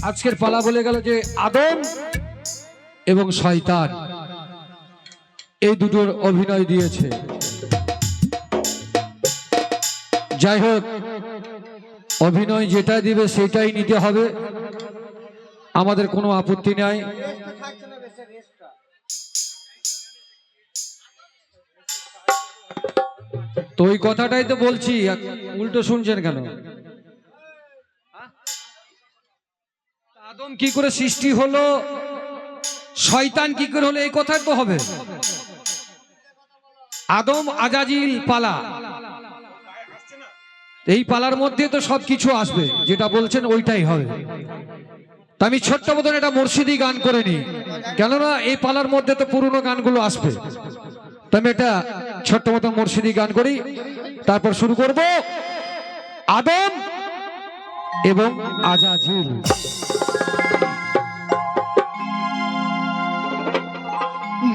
আজকের পালা বলে গেল যে আদম এবং শয়তান এই দুটোর অভিনয় দিয়েছে। যাই হোক, অভিনয় যেটা দিবে সেটাই নিতে হবে, আমাদের কোনো আপত্তি নাই। তো ওই কথাটাই তো বলছি, উল্টো শুনছেন কেন? আদম কি করে সৃষ্টি হলো, শয়তান কি করে হলো, এই কথাই তো হবে। আদম আজাজিল পালা, এই পালার মধ্যে তো সবকিছু আসবে, যেটা বলছেন ওইটাই হবে। তা আমি ছোট্ট মতন এটা মুর্শিদি গান করে নি, কেননা এই পালার মধ্যে তো পুরনো গানগুলো আসবে। তো আমি এটা ছোট্ট মতন মুর্শিদি গান করি, তারপর শুরু করব আদম এবং আজাজিল।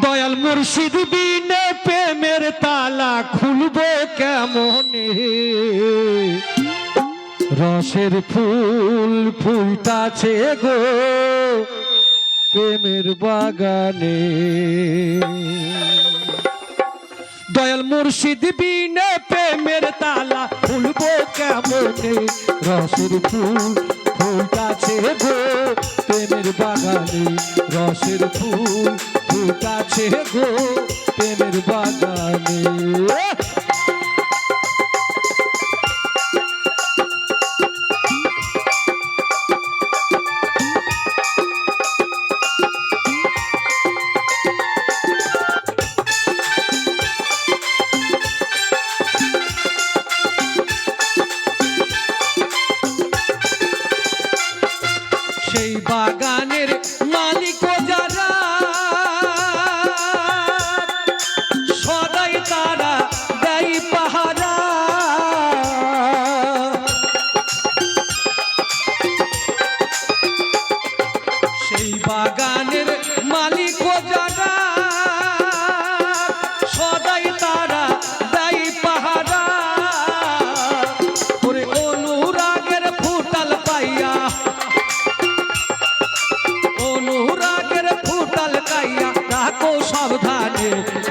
দয়াল মুর্শিদ বিনে প্রেমের তালা খুলবো কেমনে, রসের ফুল ফুটাছে গো প্রেমের বাগানে। দয়াল মুর্শিদ বিনে প্রেমের তালা খুলবো কেমনে, রসের ফুল ফুটাছে গো প্রেমের বাগানে, রসের ফুল ফুটাছে গো প্রেমের বাগানে। সেই বাগানের মালিক যারা, সদাই তারা দেয় পাহারা। সেই বাগানের মালিক যারা, সদাই তারা দেয় পাহারা। ওরে অনুরাগের ফুটাল পাইয়া, অনুরাগের ফুটাল কাইয়া রাখো সাবধানে,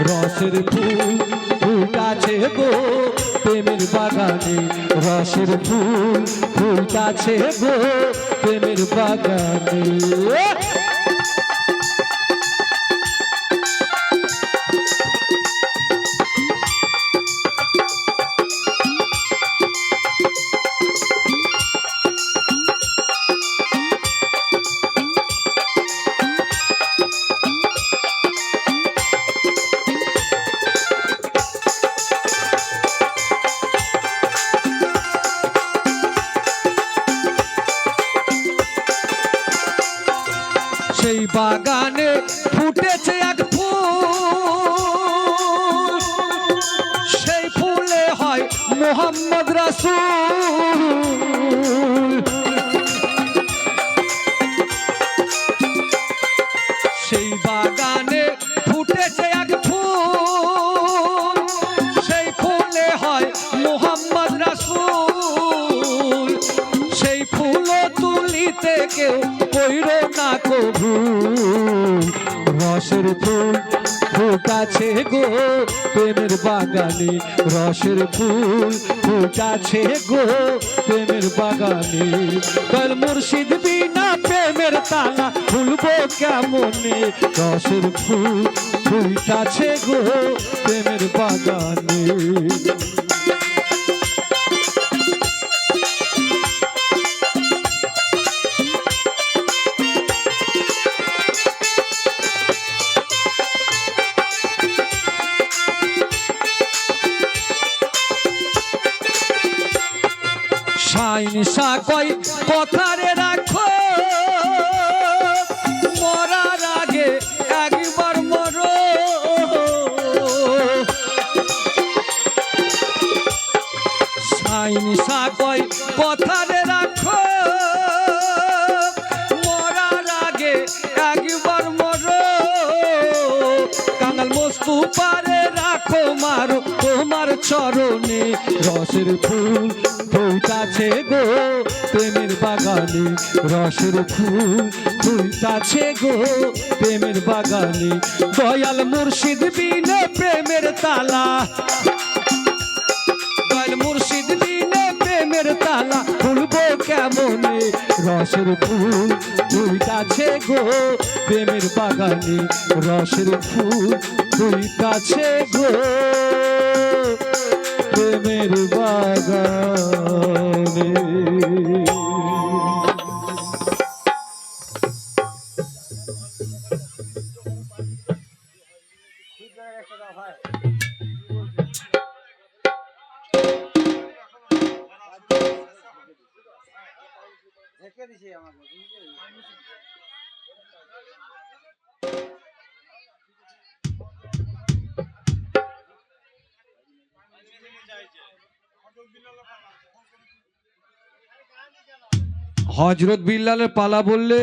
রসের ফুল ফুটাছে গো প্রেমের বাগানে, রসের ফুল ফুটাছে গো প্রেমের বাগানে। সেই বাগানে ফুটেছে এক ফুল, সেই ফুলে হয় মোহাম্মদ রাসূল। সেই বাগানে ফুটেছে এক ফুল, সেই ফুলে হয় মোহাম্মদ রাসূল। সেই ফুল তুলিতে কেউ কইরো না কবু, রসের ফুল ফুটাছে গো প্রেমের বাগানে, রসের ফুল ফুটাছে গো প্রেমের বাগানে। দয়াল মুর্শিদ বিনা প্রেমের তালা খুলবো কেমনে, রসের ফুল ফুটাছে গো প্রেমের বাগানে। সাইনসা কয় কথারে রাখো, মরার আগে একবার মরো। সাইনসা কয় কথারে রাখো, মরার আগে একবার মরো। কাঙাল মুস্তাফারে রাখো মারো তোমার চরণে, রসের ফুল ফুটাছে গো প্রেমের বাগানে রসের ফুল ফুটাছে গো প্রেমের বাগানে দয়াল মুর্শিদ বিনে প্রেমের তালা দয়াল মুর্শিদ বিনে প্রেমের তালা খুলবো কেমনে রসের ফুল ফুটাছে গো প্রেমের বাগানে রসের ফুল ফুটাছে গো প্রেমের বাগানে। হযরত বিল্লালের পালা বললে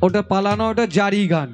ওটা পালা না, ওটা জারি গান।